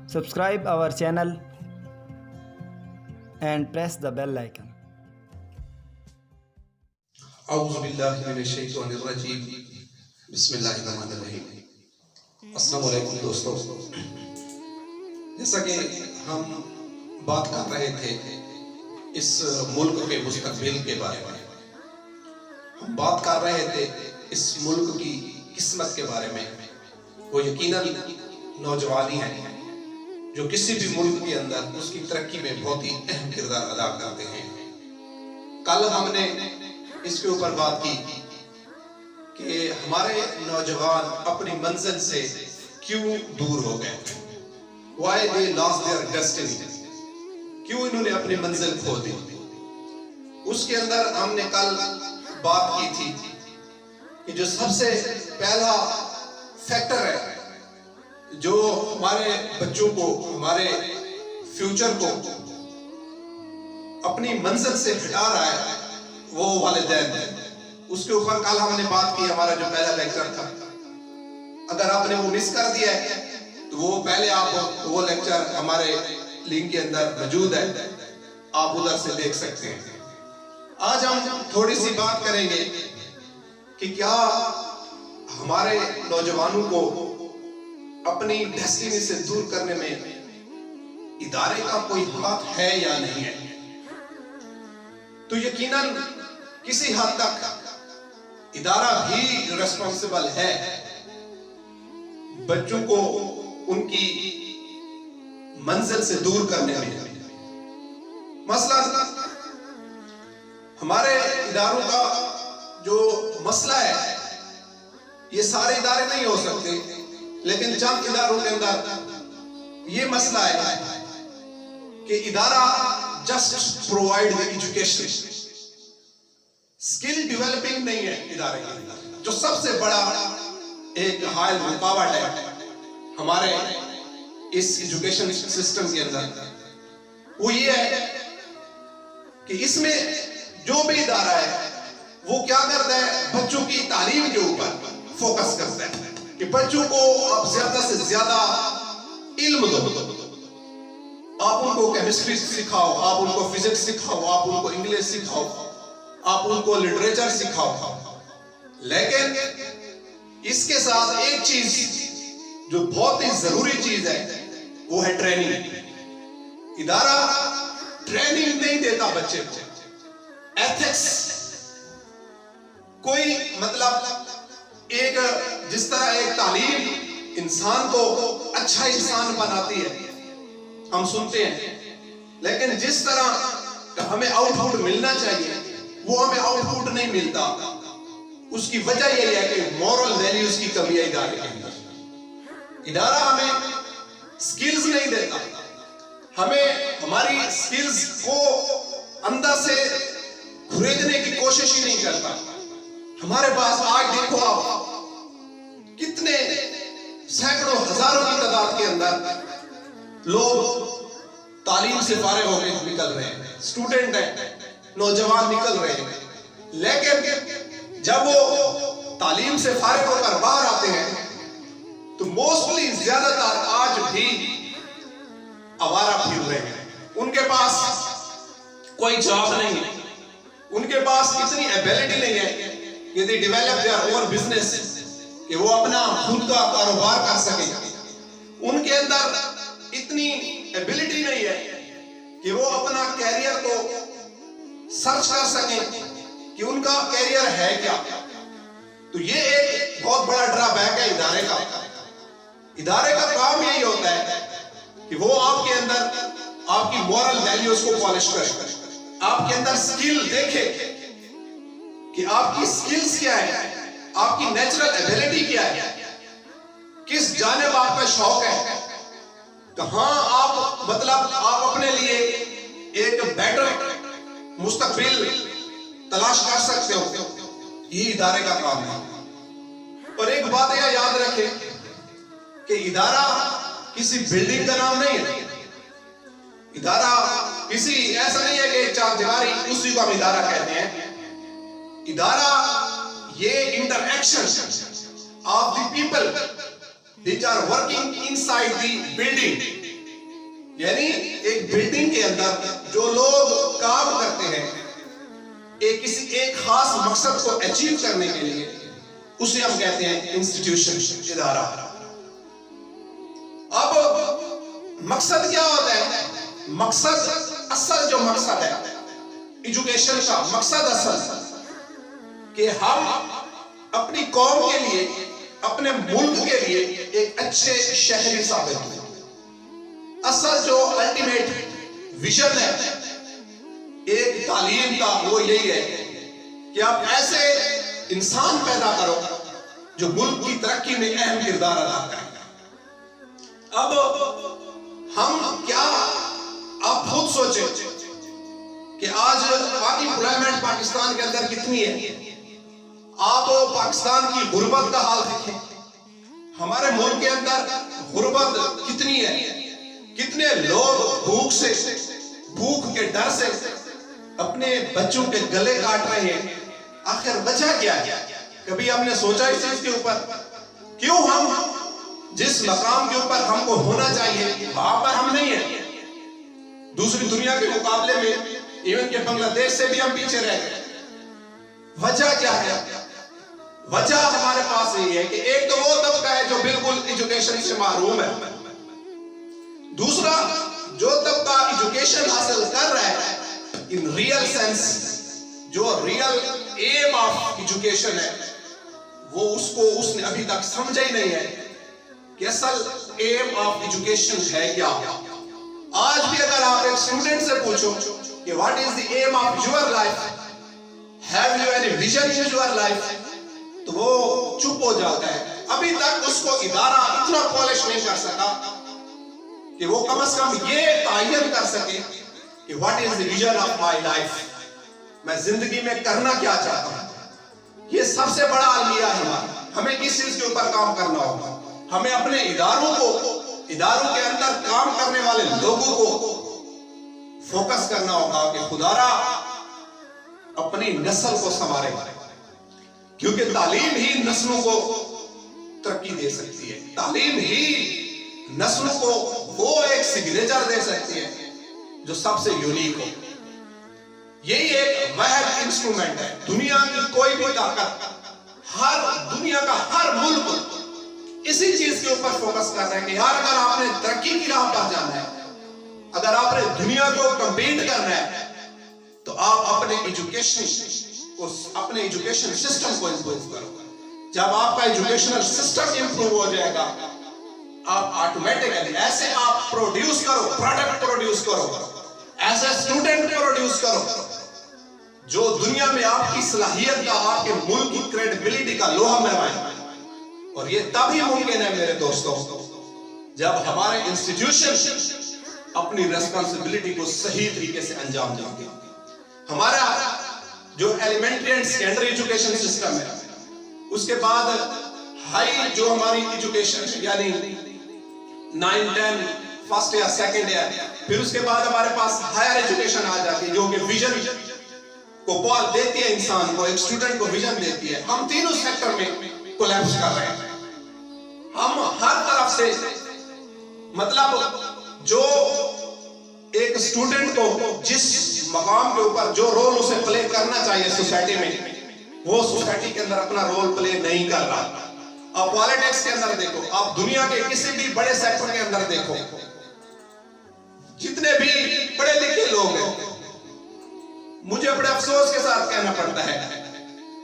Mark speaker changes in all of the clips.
Speaker 1: Subscribe our channel and press the bell icon.
Speaker 2: اعوذ باللہ من الشیطان الرجیم بسم اللہ الرحمن الرحیم۔ السلام علیکم دوستو، جیسا کہ ہم بات کر رہے تھے اس ملک کے مستقبل کے بارے میں، ہم بات کر رہے تھے اس ملک کی قسمت کے بارے میں۔ وہ یقیناً نوجوانی ہے جو کسی بھی ملک کے اندر اس کی ترقی میں بہت ہی اہم کردار ادا کرتے ہیں۔ کل ہم نے اس کے اوپر بات کی کہ ہمارے نوجوان اپنی منزل سے کیوں دور ہو گئے، why they lost their destiny، کیوں انہوں نے اپنی منزل کھو دی۔ اس کے اندر ہم نے کل بات کی تھی کہ جو سب سے پہلا فیکٹر ہے جو ہمارے بچوں کو، ہمارے فیوچر کو اپنی منزل سے ہٹا رہا ہے، وہ والدین ہے۔ اس کے اوپر کل ہم نے بات کی، ہمارا جو پہلا لیکچر تھا۔ اگر آپ نے وہ مس کر دیا ہے تو وہ پہلے آپ وہ لیکچر ہمارے لنک کے اندر موجود ہے، آپ ادھر سے دیکھ سکتے ہیں۔ آج ہم تھوڑی سی بات کریں گے کہ کیا ہمارے نوجوانوں کو اپنی ڈیسٹینی سے دور کرنے میں ادارے کا کوئی ہاتھ ہے یا نہیں ہے۔ تو یقیناً کسی حد تک ادارہ بھی ریسپانسبل ہے بچوں کو ان کی منزل سے دور کرنے میں۔ مثلا ہمارے اداروں کا جو مسئلہ ہے، یہ سارے ادارے نہیں ہو سکتے، لیکن چند اداروں کے اندر یہ مسئلہ ہے کہ ادارہ just provide education, skill developing نہیں ہے ادارے کے اندر۔ جو سب سے بڑا ایک حائل رکاوٹ ہے ہمارے اس ایجوکیشن سسٹم کے اندر، وہ یہ ہے کہ اس میں جو بھی ادارہ ہے وہ کیا کرتا ہے، بچوں کی تعلیم کے اوپر فوکس کرتا ہے کہ بچوں کو آپ زیادہ سے زیادہ علم دو، آپ ان کو کیمسٹری سکھاؤ، آپ ان کو فزکس سکھاؤ، آپ ان کو انگلش سکھاؤ، آپ ان کو لٹریچر سکھاؤ۔ لیکن اس کے ساتھ ایک چیز جو بہت ہی ضروری چیز ہے، وہ ہے ٹریننگ۔ ادارہ ٹریننگ نہیں دیتا بچے کو، ایتھکس، کوئی مطلب ایک جس طرح ایک تعلیم انسان کو اچھا انسان بناتی ہے ہم سنتے ہیں، لیکن جس طرح ہمیں آؤٹ پٹ ملنا چاہیے وہ ہمیں آؤٹ پٹ نہیں ملتا۔ اس کی وجہ یہ ہے کہ مورل ویلیوز کی کمی ہے ادارے کے اندر۔ ادارہ ہمیں سکلز نہیں دیتا، ہمیں ہماری سکلز کو اندر سے خریدنے کی کوشش ہی نہیں کرتا۔ ہمارے پاس آج دیکھو آپ کتنے سینکڑوں ہزاروں کی تعداد کے اندر لوگ تعلیم سے فارغ ہو کے نکل رہے ہیں، اسٹوڈنٹ ہیں، نوجوان نکل رہے ہیں، لیکن جب وہ تعلیم سے فارغ ہو کر باہر آتے ہیں تو موسٹلی زیادہ تر آج بھی آوارہ پھر رہے ہیں۔ ان کے پاس کوئی جاب نہیں ہے، ان کے پاس اتنی ایبیلٹی نہیں ہے کہ they develop their own business، کہ وہ اپنا خود کا کاروبار کر سکیں۔ ان کے اندر اتنی ایبیلٹی نہیں ہے کہ وہ اپنا کیریئر کو سرچ کر سکیں کہ ان کا کیریئر ہے کیا۔ تو یہ ایک بہت بڑا ڈرا بیک ہے ادارے کا۔ ادارے کا کام یہی ہوتا ہے کہ وہ آپ کے اندر آپ کی مورل ویلیوز کو پالش کرے، آپ کے اندر سکل دیکھے کہ آپ کی سکلز کیا ہے، آپ کی نیچرل ایبیلٹی کیا ہے، کس جانب آپ کا شوق ہے، کہاں آپ مطلب آپ اپنے لیے ایک بیٹر مستقبل تلاش کر سکتے ہو۔ یہ ادارے کا کام ہے۔ اور ایک بات یہ یاد رکھیں کہ ادارہ کسی بلڈنگ کا نام نہیں ہے، ادارہ کسی ایسا نہیں ہے کہ چار دیواری اسی کو ہم ادارہ کہتے ہیں۔ ادارہ یہ interaction of the people which are working inside the building یعنی ایک بلڈنگ کے اندر جو لوگ کام کرتے ہیں کسی ایک خاص مقصد کو اچیو کرنے کے لیے، اسے ہم کہتے ہیں انسٹیٹیوشن، ادارہ۔ اب مقصد کیا ہوتا ہے؟ مقصد، اصل جو مقصد ہے ایجوکیشن کا مقصد اصل، کہ ہم اپنی قوم کے لیے، اپنے ملک کے لیے ایک اچھے شہری ثابت ہوں۔ اصل جو الٹیمیٹ ویژن ہے ایک تعلیم کا، وہ یہی ہے کہ آپ ایسے انسان پیدا کرو جو ملک کی ترقی میں اہم کردار ادا کریں۔ اب ہم کیا، آپ خود سوچیں کہ آج انپلائمنٹ پاکستان کے اندر کتنی ہے؟ آپ پاکستان کی غربت کا حال دیکھیں، ہمارے ملک کے اندر غربت کتنی ہے، کتنے لوگ بھوک کے ڈر سے اپنے بچوں کے گلے کاٹ رہے ہیں۔ آخر وجہ کیا ہے؟ کبھی ہم نے سوچا اس چیز کے اوپر؟ کیوں ہم جس مقام کے اوپر ہم کو ہونا چاہیے وہاں پر ہم نہیں ہیں؟ دوسری دنیا کے مقابلے میں ایون کہ بنگلہ دیش سے بھی ہم پیچھے رہ گئے۔ وجہ کیا ہے؟ وجہ ہمارے پاس یہی ہے کہ ایک تو وہ طبقہ ہے جو بالکل ایجوکیشن سے محروم ہے، دوسرا جو طبقہ ایجوکیشن حاصل کر رہا ہے ان ریئل سینس، جو ریئل ایم آف ایجوکیشن ہے، وہ اس نے ابھی تک سمجھا ہی نہیں ہے کہ اصل ایم آف ایجوکیشن ہے کیا۔ آج بھی اگر آپ ایک اسٹوڈنٹ سے پوچھو کہ what is the aim of your life, have you any vision in your life, تو وہ چپ ہو جاتا ہے۔ ابھی تک اس کو ادارہ اتنا پالش نہیں کر سکا کہ وہ کم از کم یہ تعین کر سکے کہ what is the vision of my life, میں زندگی میں کرنا کیا چاہتا ہوں۔ یہ سب سے بڑا المیہ ہے ہمارا۔ ہمیں کس چیز کے اوپر کام کرنا ہوگا؟ ہمیں اپنے اداروں کے اندر کام کرنے والے لوگوں کو فوکس کرنا ہوگا کہ خدارا اپنی نسل کو سنوارے، کیونکہ تعلیم ہی نسلوں کو ترقی دے سکتی ہے، تعلیم ہی نسلوں کو وہ ایک سگنیچر دے سکتی ہے جو سب سے یونیک ہو۔ یہی ایک واحد انسٹرومنٹ ہے۔ دنیا کی کوئی بھی طاقت، دنیا کا ہر ملک اسی چیز کے اوپر فوکس کر رہے ہیں کہ یار اگر آپ نے ترقی کی راہ پر جانا ہے، اگر آپ نے دنیا کو کمپیٹ کرنا ہے، تو آپ اپنے ایجوکیشن سسٹم کو امپروو کرو۔ جب آپ کا ایجوکیشنل سسٹم امپروو ہو جائے گا، آپ آٹومیٹکلی ایسے آپ پروڈیوس کرو، پروڈکٹ پروڈیوس کرو، ایسے اسٹوڈنٹ پروڈیوس کرو جو دنیا میں آپ کی صلاحیت کا، آپ کے ملک کی کریڈیبلٹی کا لوہا منوائے۔ اور یہ تبھی ممکن ہے میرے دوستوں جب ہمارے انسٹیٹیوشن اپنی ریسپانسبلٹی کو صحیح طریقے سے انجام دیں گے۔ ہمارا جو elementary and secondary education system ہے، اس کے بعد ہائی جو ہماری ایجوکیشن یعنی 9, 10 فرسٹ یا سیکنڈ ایئر، پھر اس کے بعد ہمارے پاس ہائر ایجوکیشن آ جاتی ہے جو کہ ویژن کو بال دیتی ہے، انسان کو، ایک اسٹوڈنٹ کو ویژن دیتی ہے۔ ہم تینوں سیکٹر میں کولیپس کر رہے ہیں۔ ہم ہر طرف سے، مطلب جو ایک اسٹوڈنٹ کو جس مقام کے اوپر جو رول اسے پلے کرنا چاہیے سوسائٹی میں، وہ سوسائٹی کے اندر اپنا رول پلے نہیں کر رہا۔ آپ پالیٹکس کے اندر دیکھو، آپ دنیا کے کسی بھی بڑے سیکٹر کے اندر دیکھو، جتنے بھی پڑھے لکھے لوگ ہیں، مجھے بڑے افسوس کے ساتھ کہنا پڑتا ہے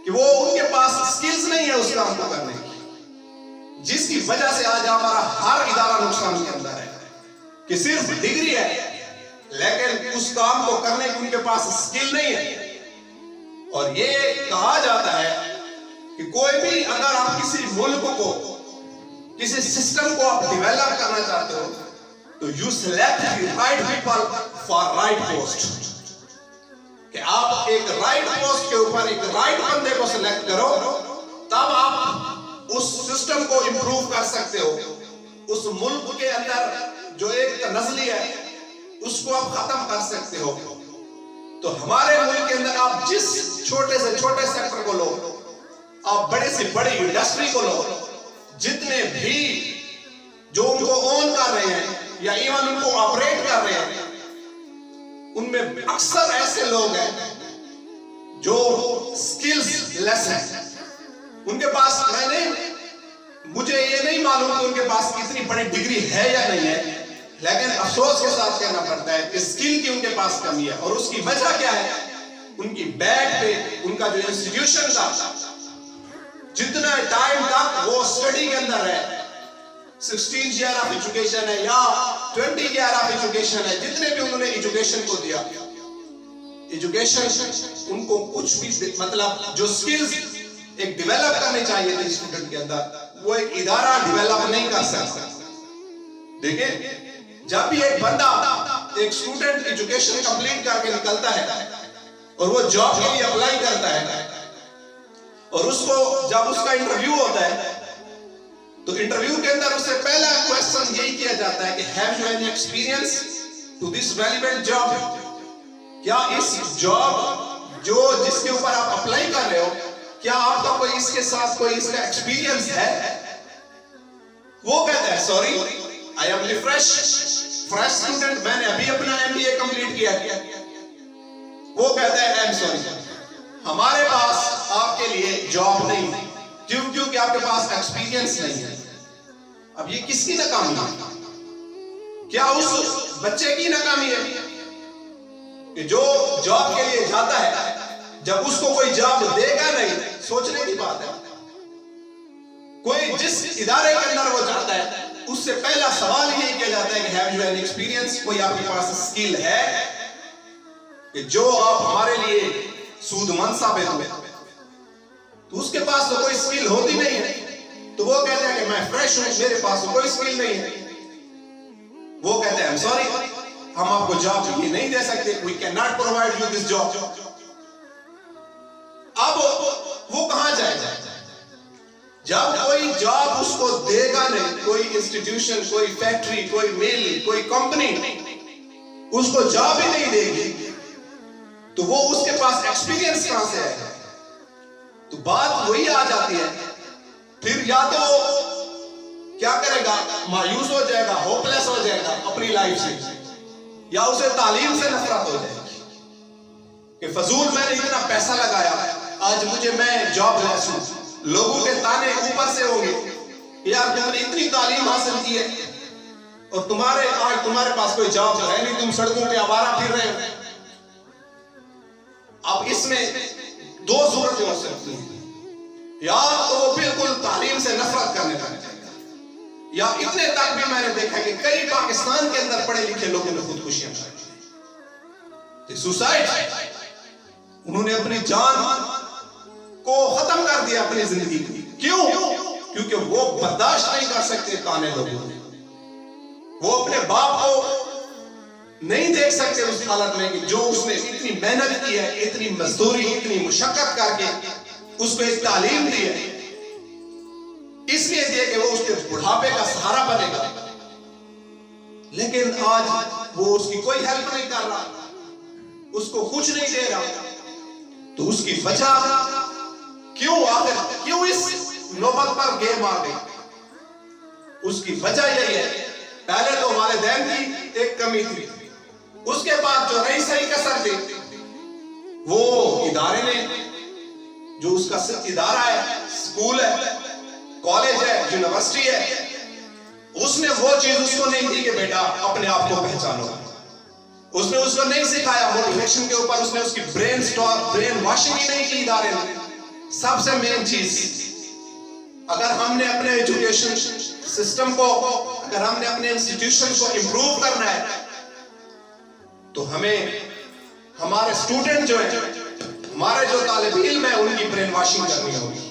Speaker 2: کہ وہ ان کے پاس سکلز نہیں ہے اس کام کو کرنے کی، جس کی وجہ سے آج ہمارا ہر ادارہ نقصان کے اندر ہے کہ صرف ڈگری ہے لیکن اس کام کو کرنے کی ان کے پاس سکل نہیں ہے۔ اور یہ کہا جاتا ہے کہ کوئی بھی اگر آپ کسی ملک کو، کسی سسٹم کو آپ ڈیولپ کرنا چاہتے ہو تو you select the right people for right post, کہ آپ ایک رائٹ پوسٹ کے اوپر ایک رائٹ بندے کو سلیکٹ کرو، تب آپ اس سسٹم کو امپروو کر سکتے ہو۔ اس ملک کے اندر جو ایک نسلی ہے اس کو آپ ختم کر سکتے ہو۔ تو ہمارے ملک کے اندر آپ جس چھوٹے سے چھوٹے سیکٹر کو لو، آپ بڑے سے بڑی انڈسٹری کو لو، جتنے بھی جو ان کو اون کر رہے ہیں یا ایون ان کو آپریٹ کر رہے ہیں، ان میں اکثر ایسے لوگ ہیں جو سکلز لیس ہیں. ان کے پاس مجھے یہ نہیں معلوم کہ ان کے پاس اتنی بڑی ڈگری ہے یا نہیں ہے، لیکن افسوس کے ساتھ کہنا پڑتا ہے کہ سکل کی ان کے پاس کمی ہے. اور اس کی وجہ کیا ہے؟ ان کی بیک پہ ان کا جو انسٹیٹیوشن تھا، جتنا ٹائم تک وہ اسٹڈی کے اندر ہے، 16 ایئر آف ایجوکیشن ہے یا 20 ایئر آف ایجوکیشن ہے، جتنے بھی انہوں نے ایجوکیشن کو دیا، ایجوکیشن ان کو کچھ بھی مطلب جو سکلز ایک ڈیولپ کرنے چاہیے تھے اسٹوڈنٹ کے اندر، وہ ایک ادارہ ڈیولپ نہیں کر سکتا. دیکھیں، جب بھی ایک بندہ ایک اسٹوڈنٹ ایجوکیشن کمپلیٹ کر کے نکلتا ہے اور وہ جاب کے لیے اپلائی کرتا ہے، اور اس کو جب اس کا انٹرویو ہوتا ہے تو انٹرویو کے اندر اس سے پہلا کوسچن یہی کیا جاتا ہے کہ have you any experience to this relevant job? کیا اس جاب جس کے اوپر آپ اپلائی کر رہے ہو، کیا آپ کا کوئی اس کے ساتھ کوئی اس کا ایکسپیرینس ہے؟ وہ کہتا ہے sorry I am fresh student, میں نے ابھی اپنا MBA کمپلیٹ کیا. وہ کہتا ہے آئی ایم سوری، ہمارے پاس آپ کے لیے جاب نہیں، کیونکہ آپ کے پاس ایکسپیرینس نہیں ہے. اب یہ کس کی ناکامی ہے؟ کیا اس بچے کی ناکامی ہے کہ جو جاب کے لیے جاتا ہے، جب اس کو کوئی جاب دے گا نہیں؟ سوچنے کی بات ہے. کوئی جس ادارے کے اندر وہ جاتا ہے، اس سے پہلا سوال یہی کیا جاتا ہے کہ ہیو یو اینی ایکسپیرینس؟ کوئی آپ کے پاس اسکل ہے کہ جو آپ ہمارے لیے سود مند ثابت ہوئے؟ تو اس کے پاس تو کوئی اسکل ہوتی نہیں ہے، تو وہ کہتا ہے کہ میں فریش ہوں، میرے پاس کوئی اسکل نہیں ہے. وہ کہتے ہیں سوری، ہم آپ کو جاب یہ نہیں دے سکتے، we cannot provide you this job. اب وہ کہاں جائے گا؟ جب کوئی جاب اس کو دے گا نہیں، کوئی انسٹیٹیوشن، کوئی فیکٹری، کوئی مل، کوئی کمپنی اس کو جاب ہی نہیں دے گی، تو وہ اس کے پاس ایکسپیرینس کہاں سے آئے گا؟ تو بات وہی آ جاتی ہے. پھر یا تو کیا کرے گا؟ مایوس ہو جائے گا، ہوپلیس ہو جائے گا اپنی لائف سے، یا اسے تعلیم سے نفرت ہو جائے گی کہ فضول میں نے اتنا پیسہ لگایا، آج میں جاب لیس ہوں. لوگوں کے تانے اوپر سے ہوں گے کہ یار تم نے اتنی تعلیم حاصل کی ہے اور تمہارے پاس کوئی جاب ہے نہیں، تم سڑکوں پہ آوارہ پھر رہے ہو. اب اس میں دو صورتیں ہو سکتی ہیں، یا تو وہ بالکل تعلیم سے نفرت کرنے لگ جائے گا، یا اتنے تک بھی میں نے دیکھا کہ کئی پاکستان کے اندر پڑھے لکھے لوگوں نے خودکشیاں کی، سوسائڈ، انہوں نے اپنی جان کو ختم کر دیا اپنی زندگی کی. کیوں؟ کیونکہ وہ برداشت نہیں کر سکتے تانے لوگوں. وہ اپنے باپ کو نہیں دیکھ سکتے اس حالت میں کہ جو اس نے اتنی محنت کی ہے، اتنی مزدوری، اتنی مشقت کر کے اس کو ایک تعلیم دی ہے، اس لیے دیے کہ وہ اس کے بڑھاپے کا سہارا بنے گا. لیکن آج وہ اس کی کوئی ہیلپ نہیں کر رہا، اس کو کچھ نہیں دے رہا. تو اس کی وجہ کیوں اس نوبت پر گیم آ گئی؟ اس کی وجہ یہی ہے، پہلے تو والدین کی ایک کمی تھی، اس کے بعد جو رہی صحیح کسر تھی وہ ادارے نے، جو اس کا ادارہ ہے، سکول ہے، کالج ہے، یونیورسٹی ہے، اس نے وہ چیز اس کو نہیں دی کہ بیٹا اپنے آپ کو پہچانو. اس نے اس کو نہیں سکھایا موٹیویشن کے اوپر، اس نے اس کی برین واشنگ ہی نہیں کی ادارے نے. سب سے مین چیز، اگر ہم نے اپنے ایجوکیشن سسٹم کو، اگر ہم نے اپنے انسٹیٹیوشن کو امپروو کرنا ہے تو ہمیں ہمارے سٹوڈنٹ جو ہیں، ہمارے جو طالب علم ہیں، ان کی برین واشنگ کرنی ہوگی.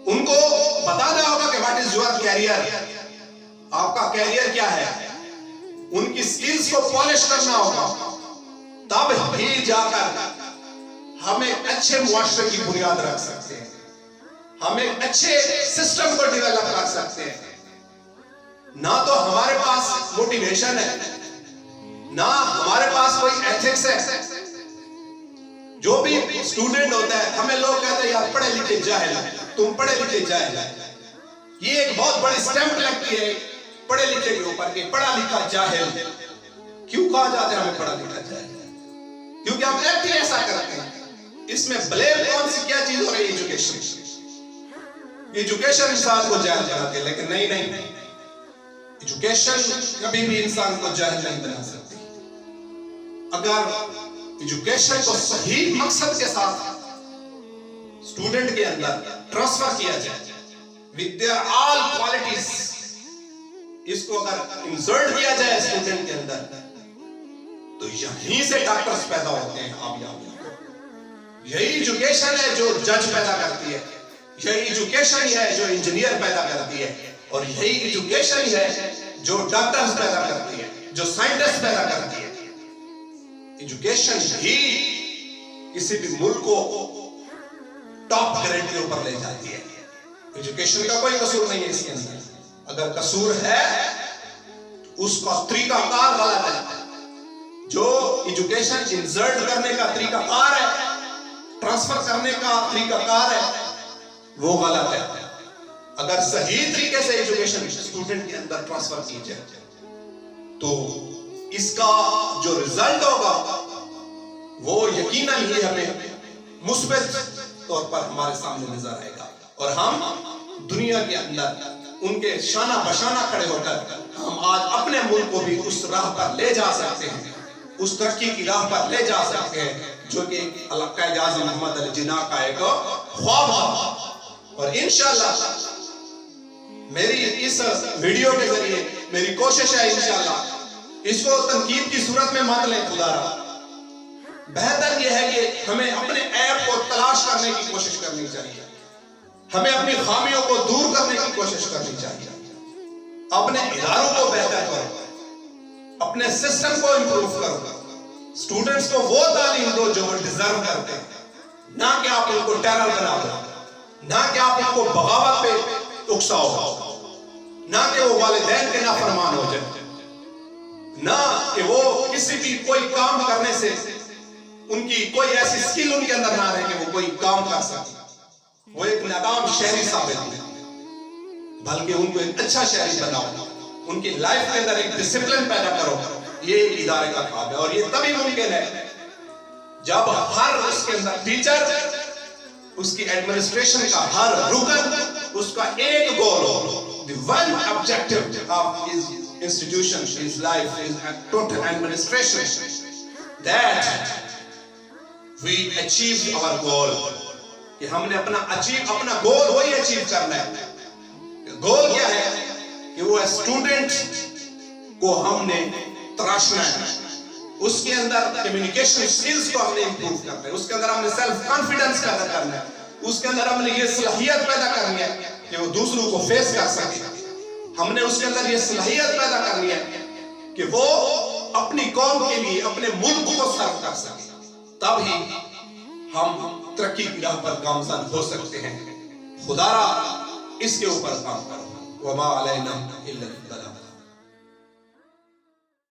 Speaker 2: ان کو بتانا ہوگا کہ واٹ از یور کیریئر، آپ کا کیریئر کیا ہے. ان کی سکلز کو پالش کرنا ہوگا، تب ہی جا کر ہم ایک اچھے معاشرے کی بنیاد رکھ سکتے ہیں، ہم ایک اچھے سسٹم کو ڈیولپ کر سکتے ہیں. نہ تو ہمارے پاس موٹیویشن ہے، نہ ہمارے پاس کوئی ایتھکس ہے. جو بھی اسٹوڈنٹ ہوتا ہے، ہمیں لوگ کہتے ہیں یار پڑھے لکھے جاہل، تم پڑھے لکھے جاہل. یہ ایک بہت بڑی سٹیمپ لگتی ہے پڑھے لکھے کے اوپر کہ پڑھا لکھا جاہل. کیوں کہا جاتا ہے ہمیں پڑھا لکھا جاہل؟ کیونکہ ہم ایکٹ ہی ایسا کرتے ہیں. اس میں بلیم کون سی کیا چیز ہو رہی ہے؟ ایجوکیشن. ایجوکیشن انسان کو جاہل بناتی ہے، لیکن نہیں، ایجوکیشن کبھی بھی انسان کو جاہل نہیں بنا سکتی. اگر ایجوکیشن کو صحیح مقصد کے ساتھ اسٹوڈنٹ کے اندر ٹرانسفر کیا جائے with their all qualities، اس کو اگر انسرٹ کیا جائے اسٹوڈنٹ کے اندر، تو یہیں سے ڈاکٹرز پیدا ہوتے ہیں. آپ یاد رکھو، یہی ایجوکیشن ہے جو جج پیدا کرتی ہے، یہی ایجوکیشن ہی ہے جو انجینئر پیدا کرتی ہے، اور یہی ایجوکیشن ہی ہے جو ڈاکٹرز پیدا کرتی ہے، جو سائنٹسٹ پیدا کرتی ہے. ایجوکیشن ہی کسی بھی ملک کو ٹاپ گریڈ کے اوپر لے جاتی ہے. ایجوکیشن کا کوئی قصور نہیں ہے اس کے اندر. اگر قصور ہے اس کا طریقہ کار غلط ہے. جو ایجوکیشن انسرٹ کرنے کا طریقہ کار ہے، ٹرانسفر کرنے کا طریقہ کار ہے، وہ غلط ہے. اگر صحیح طریقے سے ایجوکیشن اسٹوڈنٹ کے اندر ٹرانسفر کی جائے تو اس کا جو رزلٹ ہوگا وہ یقیناً ہی ہمیں مثبت طور پر ہمارے سامنے نظر آئے گا، اور ہم دنیا کے اندر ان کے شانہ بشانہ کھڑے ہو کر ہم آج اپنے ملک کو بھی اس راہ پر لے جا سکتے ہیں، اس ترقی کی راہ پر لے جا سکتے ہیں جو کہ قائد اعظم محمد علی جناح کا ایک خواب تھا. اور انشاءاللہ میری اس ویڈیو کے ذریعے میری کوشش ہے انشاءاللہ اس کو تنقید کی صورت میں مت لیں. خدا را بہتر یہ ہے کہ ہمیں اپنے عیب کو تلاش کرنے کی کوشش کرنی چاہیے، ہمیں اپنی خامیوں کو دور کرنے کی کوشش کرنی چاہیے، اپنے اداروں کو بہتر کرو، اپنے سسٹم کو امپروو کرو، اسٹوڈنٹس کو وہ تعلیم دو جو وہ ڈیزرو کرتے ہیں، نہ کہ آپ ان کو ٹیرر بنا دو، نہ کہ آپ ان کو بغاوت پہ اکساؤ، نہ کہ وہ والدین کے نافرمان ہو جائیں، نہ کہ وہ کسی بھی کوئی کام کرنے سے ان کی کوئی ایسی سکل ان کے اندر نہ رہے کہ وہ کوئی کام کر سکے، وہ ایک ناکام شہری ثابت ہو، بلکہ ان کو ایک اچھا شہری بناؤ، ان کی لائف کے اندر ایک ڈسپلن پیدا کرو. یہ ادارے کا کام ہے، اور یہ تبھی ممکن ہے جب ہر اس کے اندر ٹیچر، اس کی ایڈمنسٹریشن کا ہر رکن، اس کا ایک گول ہو. The one objective of his institution, his life, his total administration, that we achieve our goal. کہ ہم نے اپنا گول وہی اچیو کرنا ہے. گول کیا ہے کہ وہ اسٹوڈنٹ کو ہم نے تراشنا ہے، اس کے اندر کمیونیکیشن سکلز کو ہم نے امپروو کرنا ہے، اس کے اندر ہم نے سیلف کانفیڈنس پیدا کرنا ہے، اس کے اندر ہم نے یہ صلاحیت پیدا کرنی ہے کہ وہ دوسروں کو فیس کر سکے. ہم نے اس کے اندر یہ صلاحیت پیدا کرنی ہے کہ وہ اپنی قوم کے لیے اپنے ملک کو سرو کر سکے. تب ہی ہم ترقی کی راہ پر گامزن ہو سکتے ہیں. خدا را اس کے اوپر کام کرو. وما علینا الا